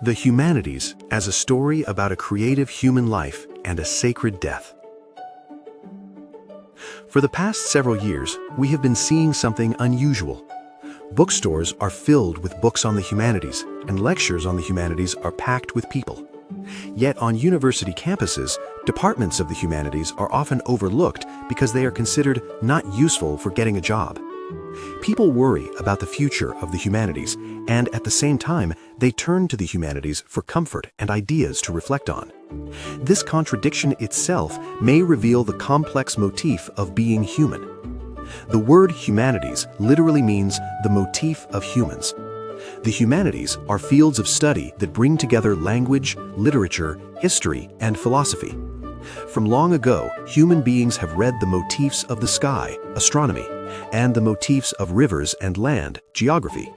The Humanities as a story about a creative human life and a sacred death. For the past several years, we have been seeing something unusual. Bookstores are filled with books on the humanities, and lectures on the humanities are packed with people. Yet on university campuses, departments of the humanities are often overlooked because they are considered not useful for getting a job. People worry about the future of the humanities, and at the same time, they turn to the humanities for comfort and ideas to reflect on. This contradiction itself may reveal the complex motif of being human. The word humanities literally means the motif of humans. The humanities are fields of study that bring together language, literature, history, and philosophy. From long ago, human beings have read the motifs of the sky, astronomy, and the motifs of rivers and land, geography.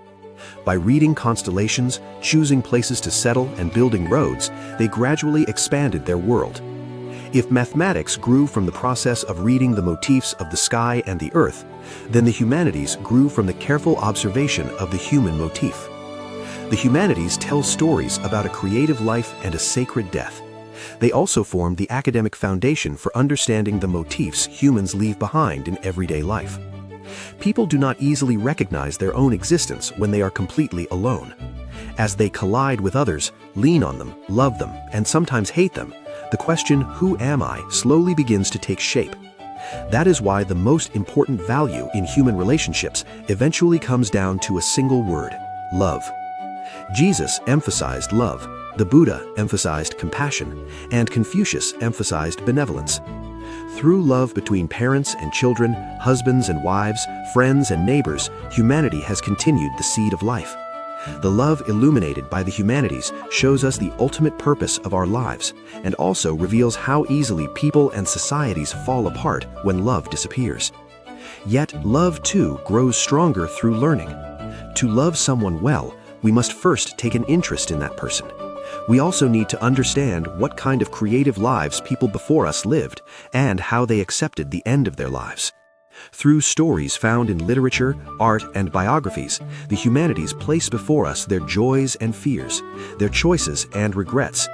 By reading constellations, choosing places to settle, and building roads, they gradually expanded their world. If mathematics grew from the process of reading the motifs of the sky and the earth, then the humanities grew from the careful observation of the human motif. The humanities tell stories about a creative life and a sacred death. They also form the academic foundation for understanding the motifs humans leave behind in everyday life. People do not easily recognize their own existence when they are completely alone. As they collide with others, lean on them, love them, and sometimes hate them, the question, "Who am I?" slowly begins to take shape. That is why the most important value in human relationships eventually comes down to a single word: love. Jesus emphasized love, the Buddha emphasized compassion, and Confucius emphasized benevolence. Through love between parents and children, husbands and wives, friends and neighbors, humanity has continued the seed of life. The love illuminated by the humanities shows us the ultimate purpose of our lives, and also reveals how easily people and societies fall apart when love disappears. Yet love too grows stronger through learning. To love someone well, we must first take an interest in that person. We also need to understand what kind of creative lives people before us lived, and how they accepted the end of their lives. Through stories found in literature, art, and biographies, the humanities place before us their joys and fears, their choices and regrets.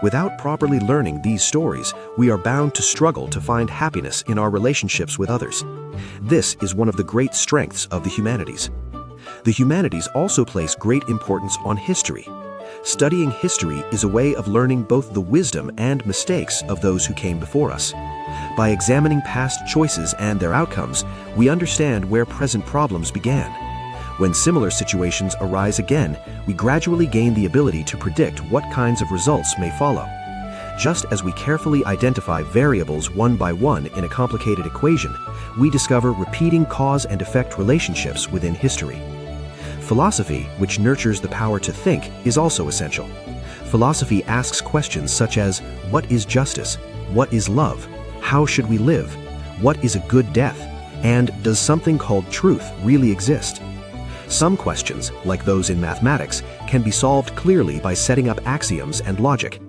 Without properly learning these stories, we are bound to struggle to find happiness in our relationships with others. This is one of the great strengths of the humanities. The humanities also place great importance on history. Studying history is a way of learning both the wisdom and mistakes of those who came before us. By examining past choices and their outcomes, we understand where present problems began. When similar situations arise again, we gradually gain the ability to predict what kinds of results may follow. Just as we carefully identify variables one by one in a complicated equation, we discover repeating cause and effect relationships within history. Philosophy, which nurtures the power to think, is also essential. Philosophy asks questions such as, what is justice? What is love? How should we live? What is a good death? And does something called truth really exist? Some questions, like those in mathematics, can be solved clearly by setting up axioms and logic.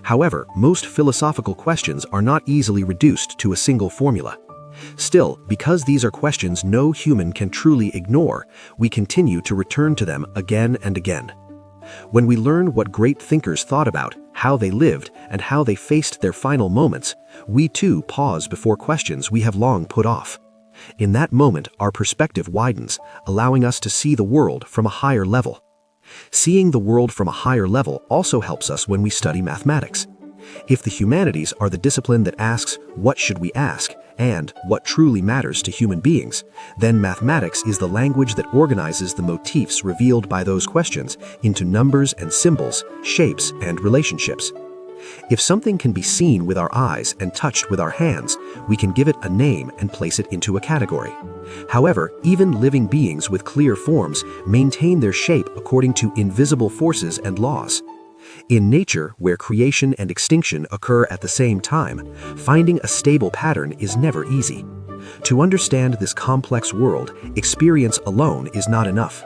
However, most philosophical questions are not easily reduced to a single formula. Still, because these are questions no human can truly ignore, we continue to return to them again and again. When we learn what great thinkers thought about, how they lived, and how they faced their final moments, we too pause before questions we have long put off. In that moment, our perspective widens, allowing us to see the world from a higher level. Seeing the world from a higher level also helps us when we study mathematics. If the humanities are the discipline that asks, what should we ask, and what truly matters to human beings, then mathematics is the language that organizes the motifs revealed by those questions into numbers and symbols, shapes, and relationships. If something can be seen with our eyes and touched with our hands, we can give it a name and place it into a category. However, even living beings with clear forms maintain their shape according to invisible forces and laws. In nature, where creation and extinction occur at the same time, finding a stable pattern is never easy. To understand this complex world, experience alone is not enough.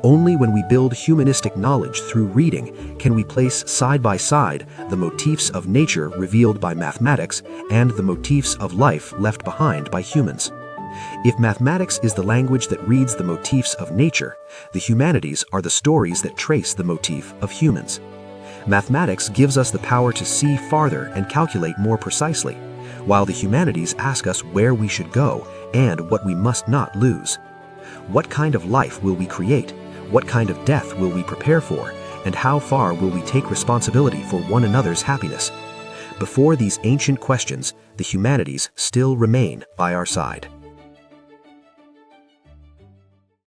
Only when we build humanistic knowledge through reading can we place side by side the motifs of nature revealed by mathematics and the motifs of life left behind by humans. If mathematics is the language that reads the motifs of nature, the humanities are the stories that trace the motif of humans. Mathematics gives us the power to see farther and calculate more precisely, while the humanities ask us where we should go and what we must not lose. What kind of life will we create? What kind of death will we prepare for? And how far will we take responsibility for one another's happiness? Before these ancient questions, the humanities still remain by our side.